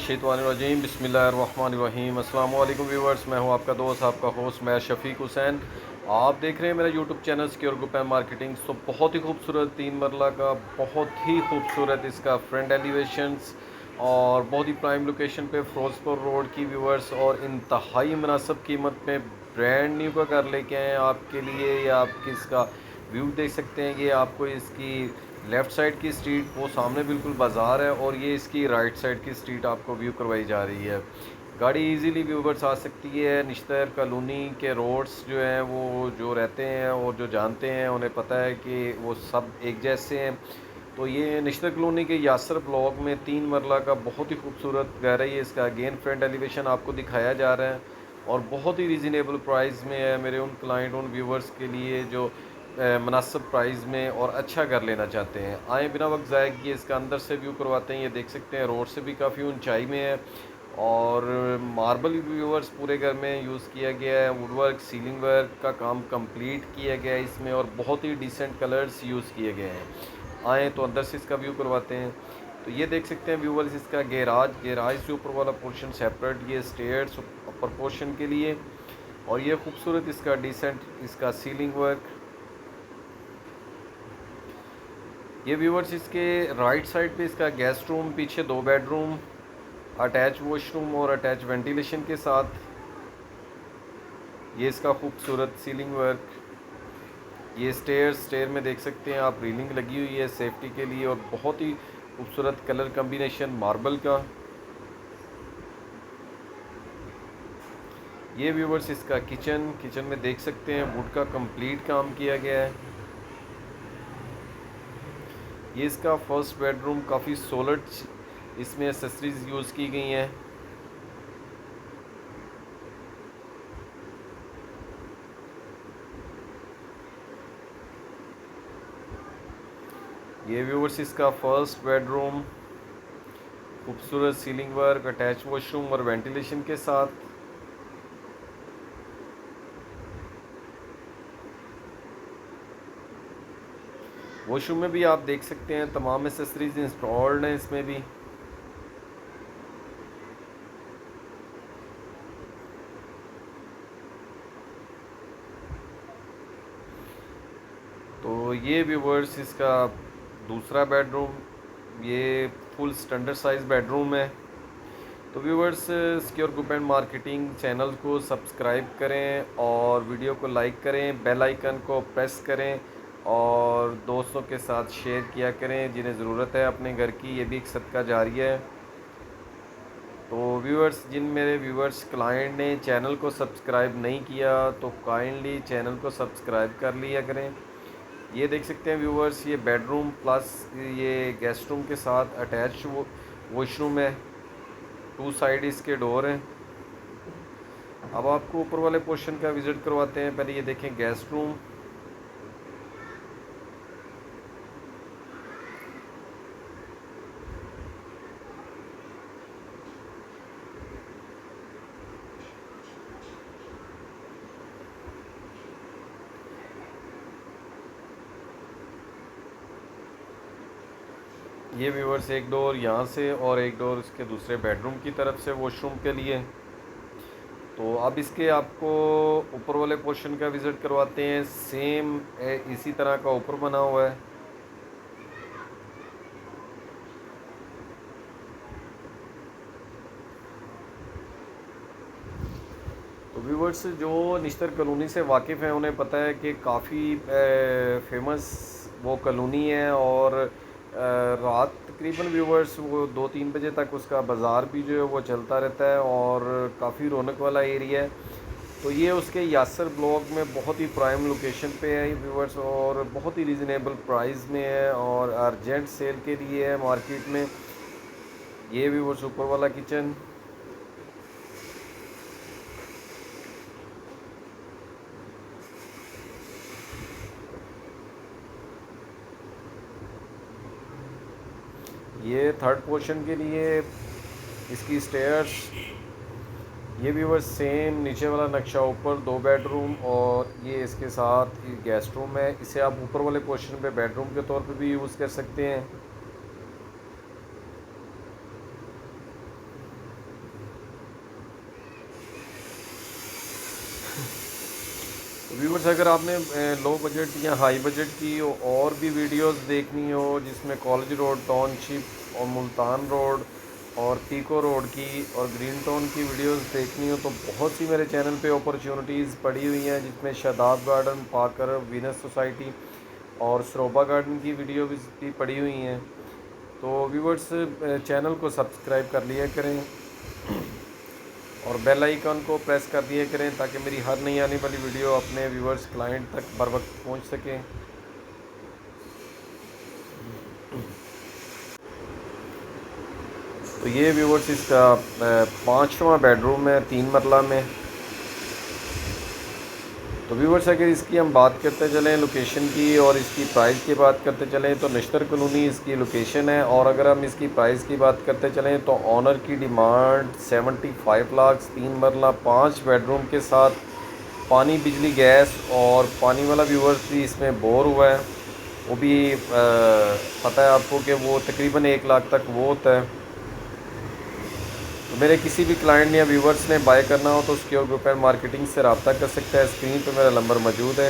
मिनशैतानिर्रजीम बिस्मिल्लाहिर्रहमानिर्रहीम। अस्सलाम वालेकुम व्यूवर्स, मैं हूं आपका दोस्त, आपका होस्ट मैं शफीक हुसैन। आप देख रहे हैं मेरा YouTube channel secure group and marketing. तो बहुत ही खूबसूरत 3 मरला का, बहुत ही खूबसूरत इसका फ्रंट एलिवेशंस और बहुत ही प्राइम लोकेशन पे फिरोजपुर रोड की व्यूवर्स, और इंतहाई मुनासिब कीमत में ब्रांड न्यू का घर लेके आए हैं आपके लिए। या आप इसका व्यू देख सकते हैं। ये आपको इसकी लेफ़्ट साइड की स्ट्रीट, वो सामने बिल्कुल बाज़ार है, और ये इसकी राइट साइड की स्ट्रीट आपको व्यू करवाई जा रही है। गाड़ी इजीली व्यूवर्स आ सकती है। निश्तर कॉलोनी के रोड्स जो हैं, वो जो रहते हैं और जो जानते हैं उन्हें पता है कि वो सब एक जैसे हैं। तो ये निश्तर कॉलोनी के यासर ब्लॉक में 3 मरला का बहुत ही खूबसूरत घर है। ये इसका अगेन फ्रंट एलिवेशन आपको दिखाया जा रहा है और बहुत ही रीज़नेबल प्राइस में है मेरे उन क्लाइंट, उन व्यूवर्स के लिए जो मुनासिब प्राइस में और अच्छा घर लेना चाहते हैं। आए बिना वक्त ज़ाया किए इसका अंदर से व्यू करवाते हैं। ये देख सकते हैं रोड से भी काफ़ी ऊंचाई में है, और मार्बल व्यूवर्स पूरे घर में यूज़ किया गया है। वुडवर्क, सीलिंग वर्क का काम कंप्लीट किया गया है इसमें, और बहुत ही डिसेंट कलर्स यूज़ किए गए हैं। आए तो अंदर से इसका व्यू करवाते हैं। तो ये देख सकते हैं व्यूवर्स, इसका गैराज से ऊपर वाला पोर्शन सेपरेट, ये स्टेयर्स ऊपर पोर्शन के लिए, और ये खूबसूरत इसका डिसेंट इसका सीलिंग वर्क। ये व्यूवर्स इसके राइट साइड पे इसका गेस्ट रूम, पीछे 2 बेडरूम, अटैच वॉशरूम और अटैच वेंटिलेशन के साथ। ये इसका खूबसूरत सीलिंग वर्क। ये स्टेयर में देख सकते हैं आप, रीलिंग लगी हुई है सेफ्टी के लिए, और बहुत ही खूबसूरत कलर कम्बिनेशन मार्बल का। ये व्यूवर्स इसका किचन में देख सकते हैं वुड का कंप्लीट काम किया गया है। ये इसका फर्स्ट बेडरूम, काफ़ी सोलर इसमें एसेसरीज यूज़ की गई हैं। ये व्यूवर्स इसका फर्स्ट बेडरूम, खूबसूरत सीलिंग वर्क, अटैच वॉशरूम और वेंटिलेशन के साथ। वॉशरूम में भी आप देख सकते हैं तमाम एसेसरीज इंस्टॉल्ड हैं इसमें भी। तो ये व्यूवर्स इसका दूसरा बेडरूम, ये फुल स्टैंडर्ड साइज बेडरूम है। तो viewers, secure group and marketing channel को सब्सक्राइब करें और वीडियो को लाइक करें, बेल आइकन को प्रेस करें और दोस्तों के साथ शेयर किया करें जिन्हें ज़रूरत है अपने घर की। ये भी एक सदका जारिया है। तो व्यूवर्स, जिन मेरे व्यूवर्स क्लाइंट ने चैनल को सब्सक्राइब नहीं किया तो काइंडली चैनल को सब्सक्राइब कर लिया करें। ये देख सकते हैं व्यूवर्स, ये बेडरूम प्लस ये गेस्ट रूम के साथ अटैच वॉशरूम है। 2 साइड इसके डोर हैं। अब आपको ऊपर वाले पोर्शन का विज़िट करवाते हैं। पहले ये देखें गेस्ट रूम। ये व्यूवर्स, एक डोर यहाँ से और एक डोर इसके दूसरे बेडरूम की तरफ से वॉशरूम के लिए। तो अब इसके आपको ऊपर वाले पोर्शन का विज़िट करवाते हैं। सेम इसी तरह का ऊपर बना हुआ है। तो व्यूवर्स, जो निश्तर कॉलोनी से वाकिफ़ हैं उन्हें पता है कि काफ़ी फेमस वो कॉलोनी है, और रात तकरीबन व्यूवर्स वो 2-3 बजे तक उसका बाज़ार भी जो है वो चलता रहता है, और काफ़ी रौनक वाला एरिया है। तो ये उसके यासर ब्लॉक में बहुत ही प्राइम लोकेशन पे है व्यूवर्स, और बहुत ही रीज़नेबल प्राइस में है, और अर्जेंट सेल के लिए है मार्केट में। ये व्यूवर्स ऊपर वाला किचन। ये थर्ड पोर्शन के लिए इसकी स्टेयर्स। ये भी बस सेम नीचे वाला नक्शा, ऊपर 2 बेडरूम और ये इसके साथ गेस्ट रूम है। इसे आप ऊपर वाले पोर्शन पे बेडरूम के तौर पे भी यूज़ कर सकते हैं। व्यूवर्स, अगर आपने लो बजट या हाई बजट की और भी वीडियोस देखनी हो जिसमें कॉलेज रोड, टाउनशिप और मुल्तान रोड और पीको रोड की और ग्रीन टाउन की वीडियोस देखनी हो तो बहुत सी मेरे चैनल पे अपॉर्चुनिटीज़ पड़ी हुई हैं, जिसमें शादाब गार्डन, पाकर, वीनस सोसाइटी और सरोबा गार्डन की वीडियो भी पड़ी हुई हैं। तो व्यूवर्स, चैनल को सब्सक्राइब कर लिया करें और बेल आइकन को प्रेस कर दिया करें ताकि मेरी हर नई आने वाली वीडियो अपने व्यूवर्स, क्लाइंट तक बर वक्त पहुँच सके। तो ये व्यूवर्स इसका 5वां बेडरूम है 3 मरला में। तो व्यूवर्स, अगर इसकी हम बात करते चलें लोकेशन की और इसकी प्राइस की बात करते चलें तो नश्तर कॉलोनी इसकी लोकेशन है। और अगर हम इसकी प्राइस की बात करते चलें तो ऑनर की डिमांड 75 लाख, 3 मरला 5 बेडरूम के साथ पानी, बिजली, गैस और पानी वाला व्यूवर्स भी इसमें बोर हुआ है। वो भी पता है आपको कि वो तकरीबन 1 लाख तक वो होता है। तो मेरे किसी भी क्लाइंट या व्यूवर्स ने बाय करना हो तो सिक्योर ग्रुप एंड मार्केटिंग से रब्ता कर सकता है। स्क्रीन पर मेरा नंबर मौजूद है।